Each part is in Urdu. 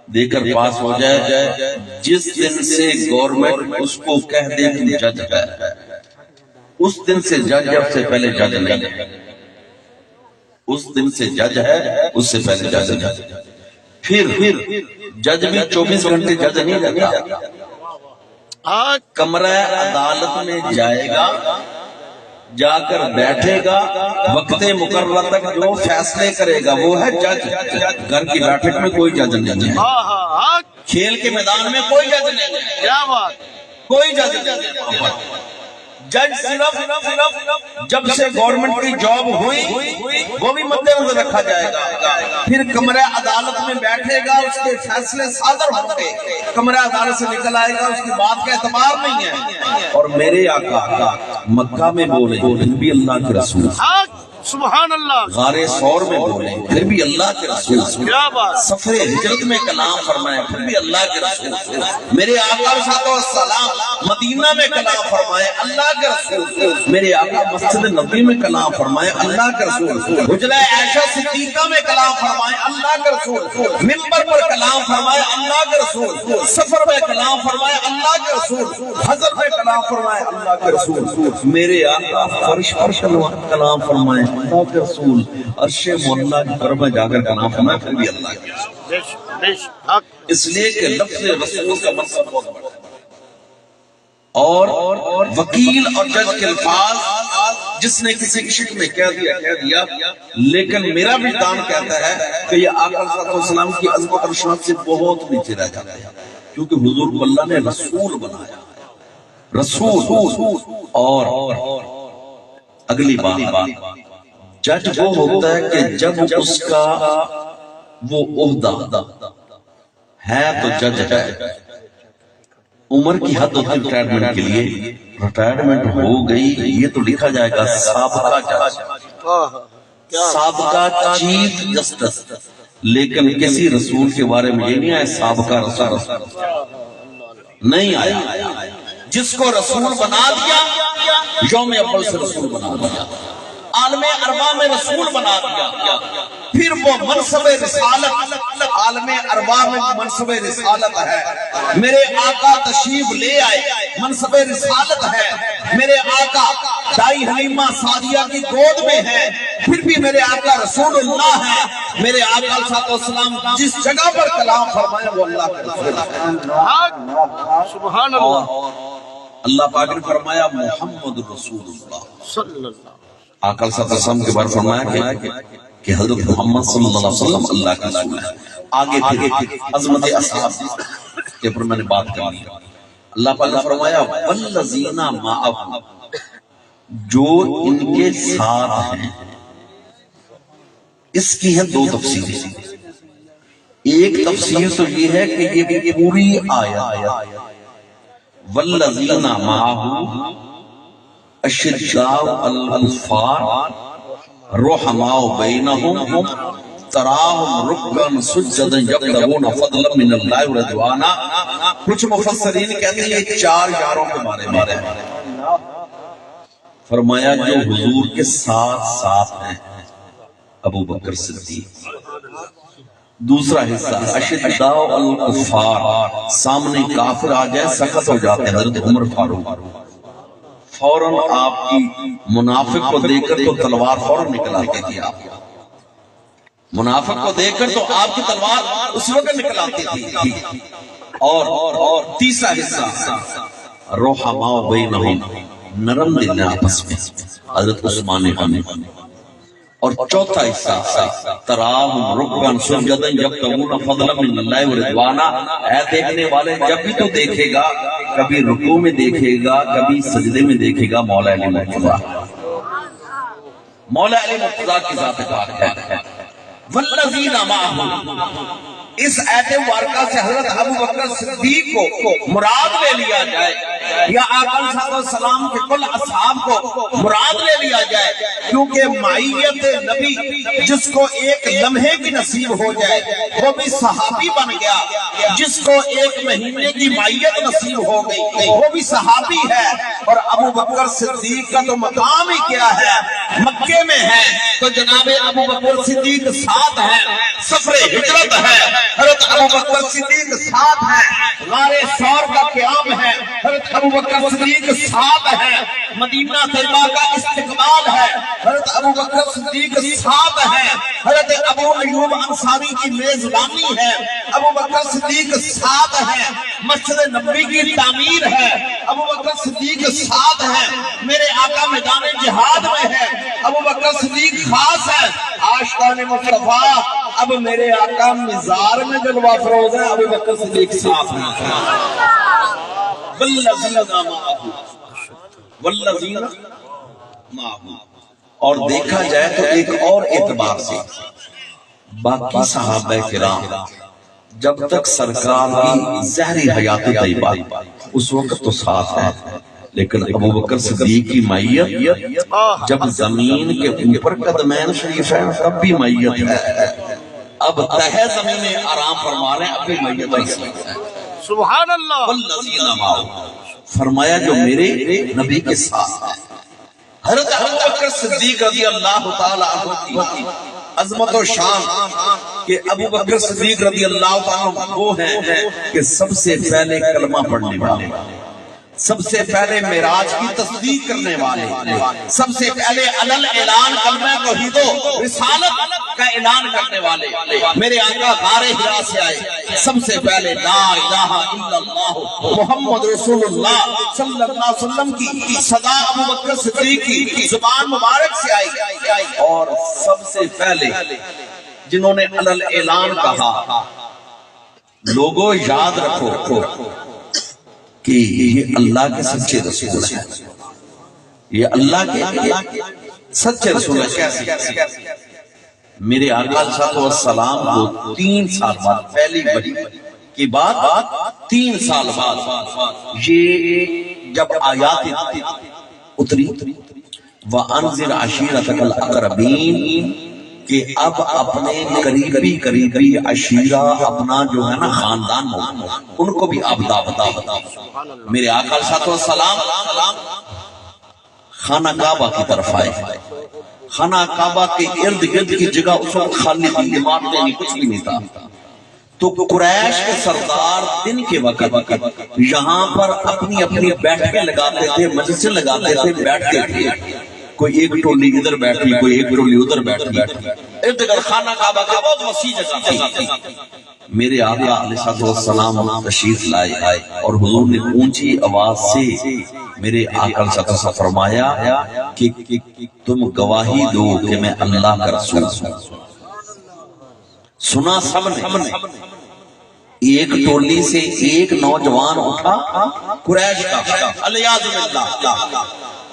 دے کر پاس ہو جائے، جس دن سے گورنمنٹ اس کو کہہ دے تم جج ہے، اس دن سے جج ہے، اس سے پہلے جج نہیں ہے، اس دن سے جج ہے، اس سے پہلے جج نہیں۔ پھر جج بھی 24 گھنٹے جج نہیں رہتا، کمرہ عدالت میں جائے گا، جا کر بیٹھے گا، وقت مقررہ تک جو فیصلے کرے گا وہ ہے جج۔ گھر کی بیٹھک میں کوئی جج نہیں ہے، کھیل کے میدان میں کوئی جج نہیں ہے، کیا بات، کوئی جج نہیں ہے۔ جج صرف جب سے گورنمنٹ کی جاب ہوئی وہ بھی مد نظر رکھا جائے گا، پھر کمرہ عدالت میں بیٹھے گا، اس کے فیصلے صادر ہوں گے، کمرہ عدالت سے نکل آئے گا، اس کی بات کا اعتبار نہیں ہے۔ اور میرے آقا مکہ میں بولے پھر بھی اللہ کے رسول، سبحان اللہ، غار ثور میں بولے پھر بھی اللہ کے رسول، سفر ہجرت میں کلام فرمائے پھر بھی اللہ کے رسول، میرے آقا صلی اللہ علیہ وسلم مدینہ میں کلام فرمائے اللہ کے رسول، میرے آقا مسجد نبی میں کلام فرمائے اللہ کے رسول، حجرہ عائشہ صدیقہ میں کلام فرمائے اللہ کے رسول، منبر پر کلام فرمائے اللہ کے رسول، سفر میں کلام فرمائے اللہ کے رسول، حضر میں کلام فرمائے اللہ کے رسول، میرے آقا فرش پر کلام فرمائے اللہ کے رسول، عرش معلیٰ کی طرف میں جا کر کلام فرمائے پھر بھی اللہ کے رسول، اس لیے کہ لفظ رسول کا منصب بہت بڑا ہے۔ اور وکیل اور جج کے الفاظ جس نے کسی کی شک میں کہہ دیا، لیکن میرا بھی دان کہتا ہے کہ یہ آقا صلی اللہ علیہ وسلم کی عظمت اور شان سے بہت نیچے رہ جاتا ہے، کیونکہ حضور کو اللہ نے رسول بنایا، رسول۔ اور اگلی بات، جج وہ ہوتا ہے کہ جب اس کا وہ عہدہ ہے تو جج ہے، عمر کی حد ہوتی ہے ریٹائرمنٹ کے لیے، ریٹائرمنٹ ہو گئی یہ تو لکھا جائے گا سابقہ جج، سابقہ چیف جسٹس، لیکن کسی رسول کے بارے میں یہ نہیں آیا سابقہ رسول، نہیں آیا، جس کو رسول بنا دیا یوم اول سے رسول بنا دیا، عالم ارواح میں رسول بنا دیا، پھر وہ منصب رسالت عالم ارواح میں منصب رسالت ہے، میرے آقا تشریف لے آئے منصب رسالت ہے، میرے آقا دائی حلیمہ سعدیہ کی گود میں ہے، پھر بھی میرے آقا رسول اللہ ہے، میرے آقا صلی اللہ علیہ وسلم جس جگہ پر کلام فرمائے وہ اللہ کے رسول ہے، سبحان اللہ۔ اللہ پاک نے فرمایا محمد رسول اللہ صلی اللہ علیہ وسلم، آقا صلی اللہ علیہ وسلم کے بارے فرمایا کہ حضرت محمد صلی اللہ علیہ وسلم اللہ کا رسول ہے۔ آگے پھر عظمت اصحاب کے پر میں نے بات کرنی ہے، اللہ پاک نے فرمایا والذین معہ، جو ان کے ساتھ ہیں، اس کی ہے دو تفسیریں، ایک تفسیر تو یہ ہے کہ یہ پوری آیت والذین معہ اشداء الکفار رحماء بینہم تراہم رکعا سجدا یبتغون فضلا من اللہ ورضوانا، کچھ مفسرین کہتے ہیں یہ چار یاروں کے بارے میں فرمایا جو حضور کے ساتھ ساتھ ہیں، ابو بکر صدیق، دوسرا حصہ اشداء الکفار، سامنے کافر آ جائے سخت ہو جاتے ہیں، حضرت عمر فاروق فوراً آپ کی منافق کو دیکھ کر تو تلوار فوراً نکل آتی تھی، آپ منافق کو دیکھ کر تو آپ کی تلوار اس وقت نکل آتی تھی۔ اور تیسرا حصہ رحماء بینہم، نرم دل آپس میں، حضرت عثمان غنی، اور چوتھا حصہ تراہم رکعا سجدا یبتغون فضلا من اللہ ورضوانا، اے دیکھنے والے جب بھی تو دیکھے گا، کبھی رکوع میں دیکھے گا، کبھی سجدے میں دیکھے گا مولا علی مرتضیٰ، مولا علی مرتضیٰ کی ذات پاک ہے۔ والذین معہ، اس آیت مبارکہ سے حضرت ابو بکر صدیق کو مراد لے لیا جائے یا آقا صلی اللہ علیہ وسلم کے کل اصحاب کو مراد لے لیا جائے؟ کیونکہ معیت نبی جس کو ایک لمحے کی نصیب ہو جائے وہ بھی صحابی بن گیا، جس کو ایک مہینے کی معیت نصیب ہو گئی وہ بھی صحابی ہے۔ اور ابو بکر صدیق کا تو مقام ہی کیا ہے، مکے میں ہے تو جناب ابو بکر صدیق ساتھ ہے، سفر ہجرت ہے حضرت ابو بکر صدیق ساتھ ہے، غار ثور کا قیام ہے حضرت ابو بکر صدیق ساتھ ہے، مدینہ طیبہ کا استقبال ہے حضرت ابو بکر صدیق ساتھ ہے، حضرت ابو ایوب انصاری کی میزبانی ہے ابو بکر صدیق ساتھ ہے، مسجد نبوی کی تعمیر ہے ابو بکر صدیق ساتھ ہے، میرے آقا میدان جہاد میں ہے ابو بکر صدیق خاص ہے، عاشقان مصطفیٰ اب میرے آقا مزار میں جلوہ فروز ہے ابو بکر صدیق ساتھ ہے۔ والذین معه۔ اور دیکھا جائے تو ایک اور اعتبار سے باقی صحابہ کرام جب تک سرکار کی ظاہری حیات طیبہ اس وقت تو ساتھ ہے، لیکن ابو بکر صدیق کی معیت جب زمین کے اوپر قدمین شریف ہے تب بھی معیت ہے، اب تہ زمین میں آرام فرما رہے ہیں اب بھی معیت ہے۔ سبحان اللہ۔ والذین معه، فرمایا جو میرے نبی کے ساتھ ہے۔ حضرت ابو بکر صدیق رضی اللہ تعالی عنہ کی عظمت و شان کہ ابو بکر صدیق رضی اللہ تعالی عنہ وہ ہیں کہ سب سے پہلے کلمہ پڑھنے والے، سب سے پہلے معراج کی تصدیق کرنے والے، سب سے پہلے علل اعلان کلمہ توحید و رسالت کا اعلان کرنے والے، میرے آقا غار حرا سے آئے، سب سے پہلے لا الہ الا اللہ محمد رسول اللہ صلی اللہ علیہ وسلم کی صدا ابو بکر صدیق کی زبان مبارک سے آئی، اور سب سے پہلے جنہوں نے علل اعلان کہا، لوگوں یاد رکھو کہ یہ اللہ کے سچے رسول ہیں، یہ اللہ کے سچے رسول ہیں۔ کیسے؟ میرے آقا صلی اللہ علیہ وسلم کو 3 سال بعد، پہلی بڑی کی بات 3 سال بعد یہ جب آیات اتری وَأَنذِرْ عَشِيرَتَكَ الْأَقْرَبِينَ کہ اب اپنے قریبی عشیرہ اپنا جو ہے نا خاندان ان کو بھی آپ دعوت دیں۔ میرے آقا صلی اللہ علیہ وسلم خانہ کعبہ کی طرف آئے، خانہ کعبہ کے ارد گرد کی جگہ اس وقت خالی تھی، عمارتیں نہیں، کچھ بھی نہیں تھا، تو قریش کے سردار دن کے وقت یہاں پر اپنی اپنی بیٹھیں لگاتے تھے، مجلسیں لگاتے تھے، بیٹھتے تھے، کوئی ایک ٹولی ادھر بیٹھی، کوئی ایک ٹولی ادھر بیٹھی، ارتقال خانہ کعبہ کا بہت وسیع جگہ تھی۔ میرے آقا علیہ السلام تشریف لائے اور حضور نے اونچی آواز سے میرے آقا علیہ السلام فرمایا کہ تم گواہی دو کہ میں اللہ کا رسول ہوں۔ سنا سب نے، ایک ٹولی سے ایک نوجوان اٹھا قریش کا، الیاذ باللہ،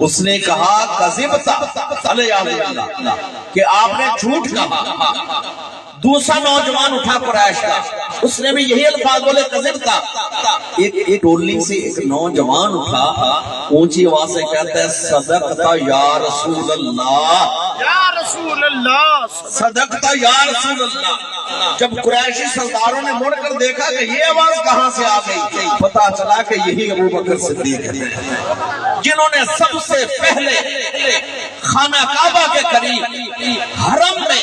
اس نے کہا کذبتا، الیاذ باللہ، کہ آپ نے جھوٹ کہا۔ دوسرا نوجوان اٹھا قریش کا، اس نے بھی یہی الفاظ بولے کذبتا۔ ایک ٹولی سے ایک نوجوان اٹھا، اونچی آواز سے کہتا ہے صدقتا یا رسول اللہ، یا رسول اللہ، صدقتا یا رسول اللہ۔ جب قریشی سرداروں نے مڑ کر دیکھا کہ یہ آواز کہاں سے آ گئی، پتا چلا کہ یہی ابو بکر صدیق ہے جنہوں نے سب سے پہلے خانہ کعبہ کے قریب حرم میں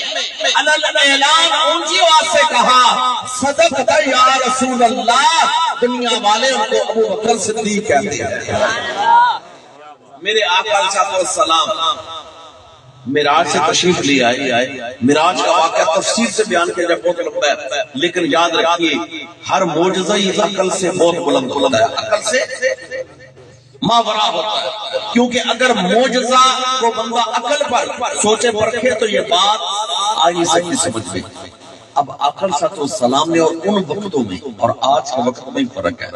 علل اعلان اونچی آواز سے کہا صدقتا یا رسول اللہ۔ دنیا والے ان کو ابو بکر صدیق کہتے ہیں۔ میرے آقا علیہ السلام معراج سے تشریف لے آئے، معراج کا واقعہ تفصیل سے بیان کیا جائے بہت لمبا ہے، لیکن یاد رکھیے ہر معجزہ یہ عقل سے بہت بلند ہوتا ہے، عقل سے ماورا ہوتا ہے، کیونکہ اگر معجزہ کو بندہ عقل پر سوچے پرکھے تو یہ بات آج نہیں سکتی سمجھ میں۔ اب عقل صلی اللہ علیہ وسلم نے اور ان وقتوں میں اور آج کے وقت میں فرق ہے،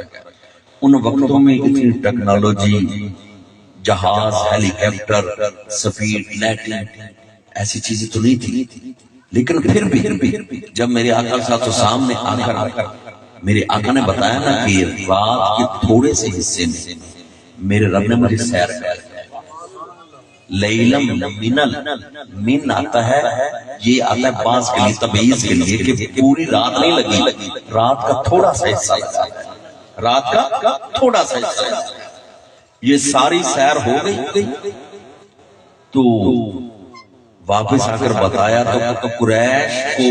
ان وقتوں میں اتنی ٹیکنالوجی، جہاز، ہیلی کاپٹر، سفیر، لیٹن ایسی چیزیں تو نہیں تھی، لیکن پھر بھی جب میرے آقا صلی اللہ علیہ وسلم نے آ کر میرے آقا نے بتایا نا کہ رات کے تھوڑے سے حصے میں میرے رب نے مجھے سیر کر لیلم منل من آتا ہے، یہ آتا ہے بعض کے لیے تبعیض کے لیے کہ پوری رات نہیں لگی، رات کا تھوڑا سا حصہ، رات کا تھوڑا سا حصہ، یہ ساری سیر ہو گئی تو واپس آ کر بتایا تو قریش کو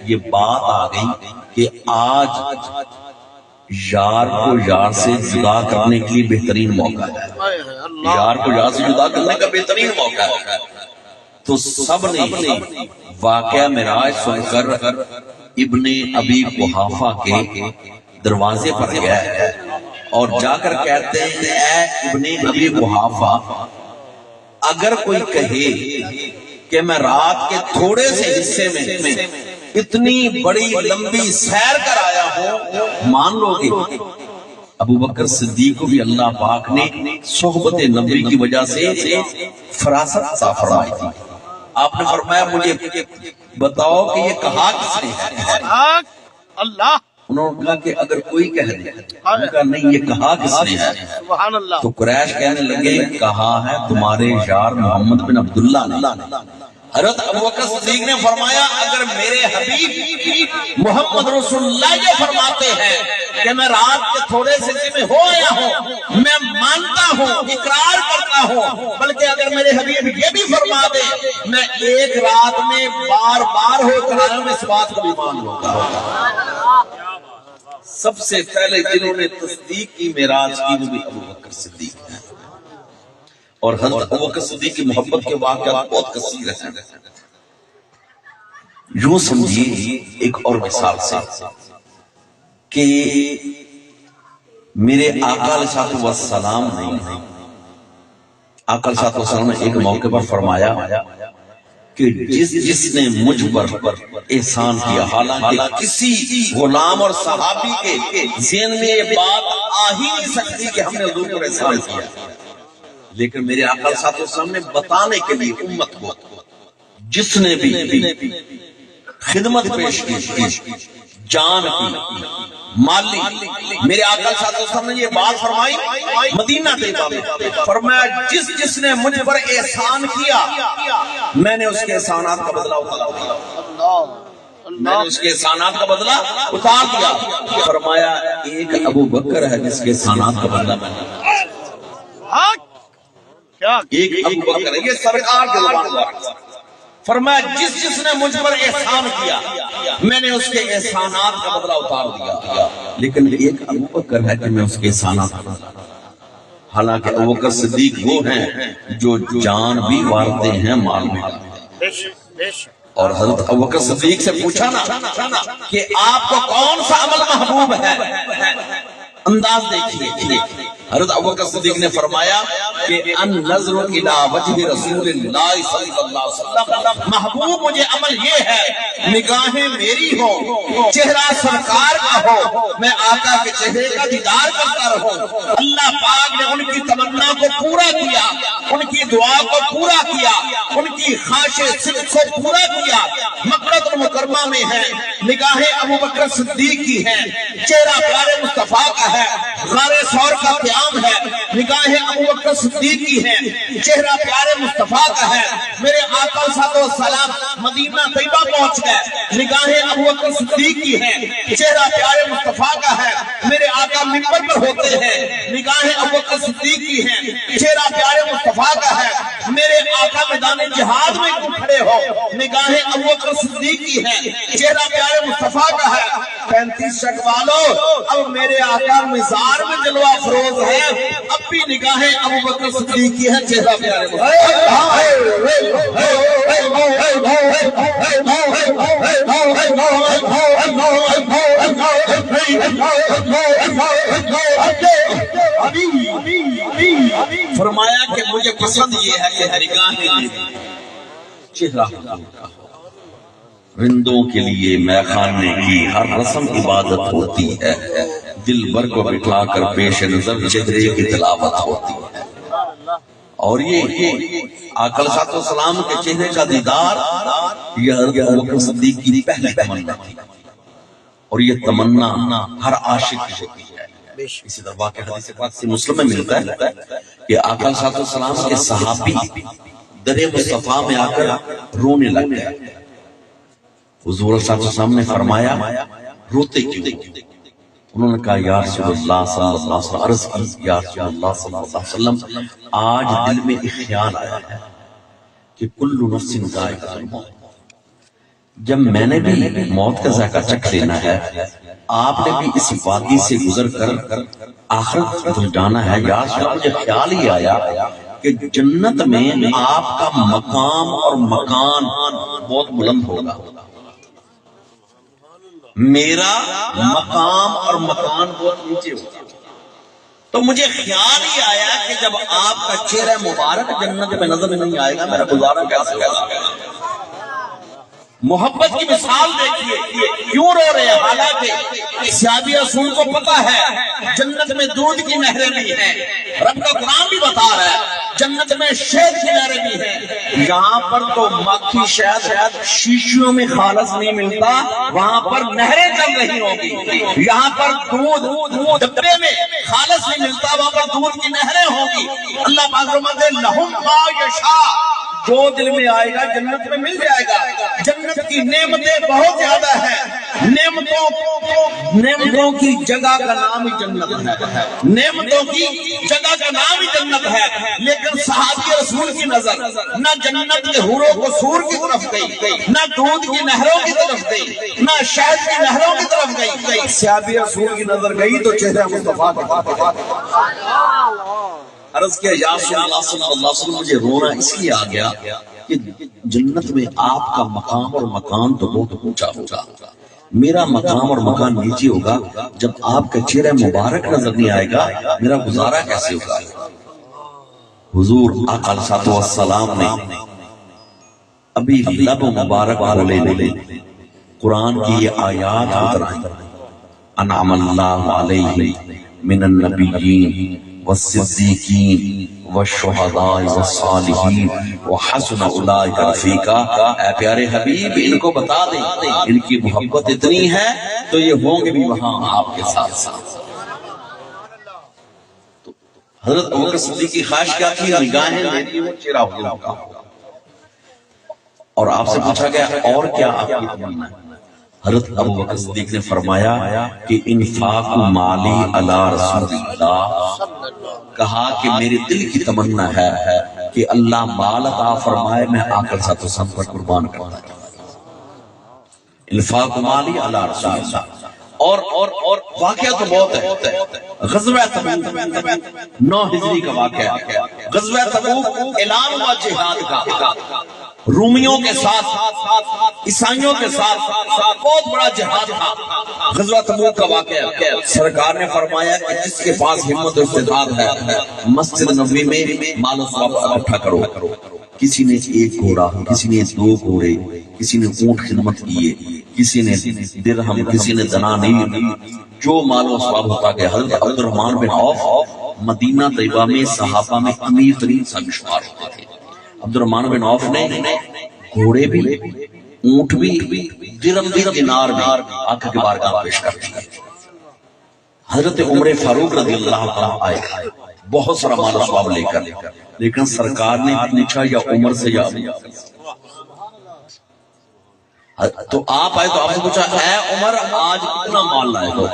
یہ بات آ گئی کہ آج یار کو یار سے جدا کرنے کے لیے بہترین موقع ہے، یار کو یار سے جدا کرنے کا بہترین موقع ہے۔ تو سب نے واقعہ معراج سن کر ابن ابی قحافہ کے دروازے پر گیا اور جا کر کہتے ہیں اے ابن ابی قحافہ، اگر کوئی کہے کہ میں رات کے تھوڑے سے حصے میں اتنی بڑی لمبی سیر کر آیا ہوں، مان لو گے؟ ابو بکر صدیق کو بھی اللہ پاک نے صحبت نبی کی وجہ سے فراست عطا فرمائی تھی۔ آپ نے فرمایا مجھے بتاؤ کہ یہ کہا کس نے ہے؟ اللہ۔ انہوں نے کہا کہ اگر کوئی کہہ دے، انہوں نے کہا نہیں یہ کہا کس نے ہے؟ سبحان اللہ۔ تو قریش کہنے لگے کہا ہے تمہارے یار محمد بن عبداللہ نے۔ حضرت ابوبکر صدیق نے فرمایا اگر میرے حبیب محمد رسول اللہ یہ فرماتے ہیں کہ میں رات کے تھوڑے سے میں ہو آیا ہوں، میں مانتا ہوں، اقرار کرتا ہوں، بلکہ اگر میرے حبیب یہ بھی فرما دے میں ایک رات میں بار بار ہو کر آیا ہوں، اس بات کو بھی مان لوں گا۔ سب سے پہلے جنہوں نے تصدیق کی معراج کی وہ بھی ابوبکر صدیق ہیں، اور حضرت ابوبکر صدیق کی محبت کے واقعات بہت کثیر ہیں۔ یوں سمجھیے ایک اور مثال سے کہ میرے آقا علیہ السلام نے ایک موقع پر فرمایا کہ جس نے مجھ پر احسان کیا، حالانکہ کسی غلام اور صحابی کے ذہن میں یہ بات آ ہی نہیں سکتی کہ ہم نے حضور پر احسان کیا، لیکن میرے آقا صلی اللہ علیہ وسلم نے بتانے کے لیے امت کو جس نے بھی خدمت پیش کی، جان کی، مالی، میرے آقا صلی اللہ علیہ وسلم نے یہ بات فرمائی مدینہ طیبہ میں، فرمایا جس نے مجھ پر احسان کیا میں نے اس کے احسانات کا بدلہ اتار دیا، میں نے اس کے احسانات کا بدلہ اتار دیا۔ فرمایا ایک ابو بکر ہے جس کے احسانات کا بدلہ میں نے، ایک ابو بکر ہے، یہ سرکار کے زبان میں فرمایا جس نے مجھ پر احسان کیا میں نے اس کے احسانات کا بدلہ اتار دیا، لیکن ایک ابو بکر ہے کہ میں اس کے احسانات کا بدلہ، حالانکہ ابو بکر صدیق وہ ہیں جو جان بھی وارتے ہیں، مال بھی وارتے ہیں۔ اور حضرت ابو بکر صدیق سے پوچھا نا کہ آپ کو کون سا عمل محبوب ہے، انداز دیکھیے، حضرت ابوبکر صدیق نے فرمایا کہ ان نظر الی وجہ رسول اللہ صلی اللہ علیہ وسلم، محبوب مجھے عمل یہ ہے نگاہیں میری ہو، چہرہ سرکار کا ہو، میں آقا کے چہرے کا دیدار کرتا رہوں۔ اللہ پاک نے ان کی تمنا کو پورا کیا، ان کی دعا کو پورا کیا، ان کی خواہش صدق کو پورا کیا۔ مکۃ المکرمہ میں ہے، نگاہیں ابوبکر صدیق کی ہیں، چہرہ پیارے مصطفیٰ کا ہے، غار ثور کا قیام ہے، نگاہیں ابوبکر صدیق کی ہیں، چہرہ پیارے مصطفیٰ کا ہے۔ میرے آقا صلی اللہ علیہ وسلم مدینہ طیبہ پہنچ گئے، نگاہیں ابوبکر صدیق کی ہیں، چہرہ پیارے مصطفیٰ کا ہے۔ میرے آقا منبر پر ہوتے ہیں، نگاہیں ابوبکر صدیق کی ہیں، چہرہ پیارے مصطفیٰ کا ہے۔ میرے آقا میدان جہاد میں کھڑے ہو، نگاہیں ابوبکر صدیق کی ہیں، چہرہ پیارے مصطفیٰ کا ہے۔ 35 شک والو اب میرے آقا مزار میں جلوہ افروز ہے، اب بھی نگاہیں ابوبکر صدیق کی ہیں، چہرہ پیارے فرمایا کہ مجھے پسند یہ ہے کہ نگاہیں چہرہ رندوں کے لیے میخانے کی ہر رسم عبادت ہوتی ہے، دل بر کو بٹھا کر پیش نظر چہرے کی تلاوت ہوتی ہے۔ اور یہ آقا صلی اللہ علیہ وسلم کے چہرے کا دیدار یہ حضرت ابوبکر صدیق کی پہلی تمنا تھی، اور یہ تمنا ہر عاشق کی ہوتی ہے۔ اسی طرح واقعہ حدیث پاک سے مسلم میں ملتا ہے کہ آقا صلی اللہ علیہ وسلم کے صحابی در مصطفیٰ میں آ کر رونے لگ گئے. حضور صلی اللہ علیہ وسلم نے فرمایا روتے کیوں؟ انہوں نے کہا یا رسول اللہ صلی اللہ علیہ وسلم، عرض کی یا رسول اللہ صلی اللہ علیہ وسلم، آج دل میں ایک خیال آیا ہے کہ کل نفس ذائقۃ الموت. جب میں نے بھی موت کا ذائقہ چکھ لینا ہے، آپ نے بھی اس وادی سے گزر کر آخرت کو جانا ہے. یا رسول اللہ، مجھے خیال ہی آیا کہ جنت میں آپ کا مقام اور مکان بہت بلند ہوگا، میرا مقام اور مکان بہت نیچے ہوگا. تو مجھے خیال ہی آیا کہ جب آپ کا چہرہ مبارک جنت میں نظر نہیں آئے گا، میرا گزارا کیسے ہوگا؟ محبت کی مثال دیکھیے، کیوں رو رہے ہیں؟ حالانکہ صحابی رسول کو پتا ہے جنت میں دودھ کی نہریں بھی ہیں، رب کا قرآن بھی بتا رہا ہے جنت میں شہد کی نہریں بھی ہیں. یہاں پر تو مکھی شہد شیشیوں میں خالص نہیں ملتا، وہاں پر نہریں چل رہی ہوگی. یہاں پر دودھ ڈبے میں خالص نہیں ملتا، وہاں پر دودھ کی نہریں ہوگی. اللہ پاک فرماتے ہیں لہم ما یشاء، جو دل میں آئے گا جنت میں مل جائے گا. جنت کی نعمتیں بہت زیادہ ہیں، نعمتوں کی جگہ کا نام ہی جنت ہے، نعمتوں کی جگہ کا نام ہی جنت ہے. لیکن صحابی رسول کی نظر نہ جنت کے حوروں کو سور کی طرف گئی، نہ دودھ کی نہروں کی طرف گئی، نہ شہد کی نہروں کی طرف گئی. صحابی رسول کی نظر گئی تو چہرہ مصطفیٰ کا. عرض کیا یا رسول اللہ صلی اللہ علیہ وسلم، مجھے رونا اس لیے آ گیا کہ جنت میں آپ کا مقام اور مکان تو بہت اونچا ہوگا، میرا مقام اور مکان نیچے ہوگا. جب آپ کا چہرہ مبارک نظر نہیں آئے گا، میرا گزارا کیسے ہوگا؟ حضور آقا علیہ السلام نے ابھی لب مبارک کھولے نہیں، قرآن کی یہ آیات اترائی، انعم اللہ علیہ من النبیین والصدیقین والشہداء والصالحین وحسن اولئک رفیقا. اے پیارے حبیب، ان کو بتا دیں ان کی محبت اتنی ہے تو یہ ہوں گے بھی وہاں آپ کے ساتھ ساتھ. حضرت ابوبکر صدیق کی خواہش کیا تھی؟ نگاہیں میری وہ چہرہ حضور کا. اور آپ سے پوچھا گیا اور کیا آپ کی تمنا ہے؟ حضرت ابوبکر صدیق نے فرمایا کہ انفاق مالی علی رسول اللہ، کہا کہ میرے دل کی تمنا ہے کہ اللہ مال عطا فرمائے، میں آقا صلی اللہ علیہ وسلم پر قربان کرنا چاہتا ہوں. انفاق مالی علی رسول اللہ. اور واقعہ تو بہت ہے. غزوہ تبوک 9 ہجری کا واقعہ. غزوہ تبوک اعلان ہوا جہاد کا، رومیوں کے ساتھ عیسائیوں کے ساتھ بہت بڑا جہاد تھا. غزوہ تبوک کا واقعہ. سرکار نے فرمایا کہ جس کے پاس ہمت و استطاعت ہے مسجد نبوی میں مال و ثواب اکٹھا کرو. کسی نے 1 گھوڑا، کسی نے 2 گھوڑے، کسی نے اونٹ خدمت کیے، کسی نے درہم، کسی نے دنانیر، جو مال و ثواب ہوتا گیا. حضرت عبد الرحمن بن عوف مدینہ طیبہ میں صحابہ میں امیر ترین صاحب شمار ہوتے تھے. عبد الرحمن بن عوف نے گھوڑے بھی، اونٹ بھی، درہم بھی، دینار بھی آقا کے بارگاہ پیش کر دیا. حضرت عمر فاروق رضی اللہ عنہ آئے بہت سارا مال و ثواب لے کر، لیکن سرکار نے پوچھا یا عمر سے یا تو آپ آئے تو آپ نے پوچھا اے عمر آج کتنا مال لائے ہو؟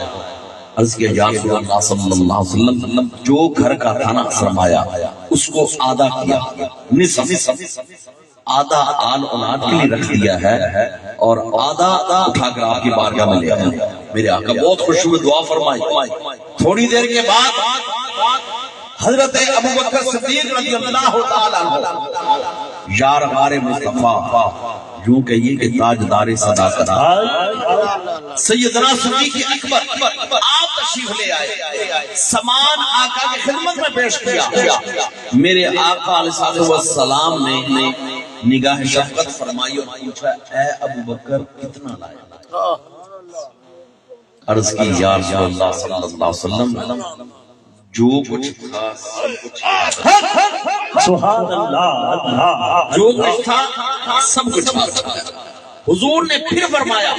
عرض کیا یا رسول اللہ صلی اللہ علیہ وسلم، جو گھر کا تھا نا سرمایہ اس کو آدھا کیا، نصف آدھا آل اولاد کے لیے رکھ دیا ہے اور آدھا اٹھا کر آپ کی بارگاہ میں لے آیا. میرے آقا بہت خوش ہوئے، دعا فرمائی. تھوڑی دیر کے بعد حضرت ابوبکر صدیق رضی اللہ تعالیٰ عنہ یار غار مصطفیٰ، یوں کہیے کہ تاجدار صداقت سیدنا صدیق اکبر آپ تشریف لے آئے، سامان آقا کی خدمت میں پیش کیا. میرے آقا علیہ السلام نے نگاہ شفقت فرمائی اور پوچھا اے ابوبکر کتنا لائے؟ عرض کی یا رسول اللہ صلی اللہ علیہ وسلم، جو کچھ تھا سب کچھ، سبحان اللہ، جو کچھ تھا سب کچھ تھا. حضور نے پھر فرمایا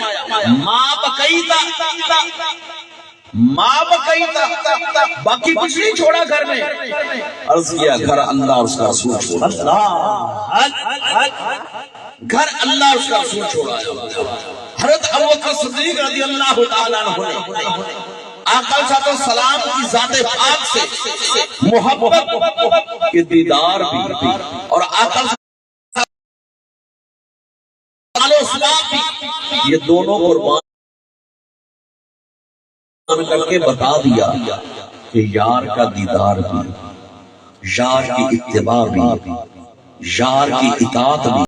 ما بقیتا، ماں بقی تھا، باقی کچھ نہیں چھوڑا گھر میں. عرض کیا گھر اللہ اور اس کا رسول چھوڑا، گھر اللہ اور اس کا رسول چھوڑا. حضرت ابوبکر صدیق رضی اللہ تعالیٰ عنہ نے آقا صلی اللہ علیہ وسلم کی ذات پاک سے محبت کے دیدار بھی اور آقا صلی اللہ علیہ وسلم بھی، یہ دونوں قربان کر کے بتا دیا کہ یار کا دیدار بھی، یار کی اتباع بھی، یار کی اطاعت بھی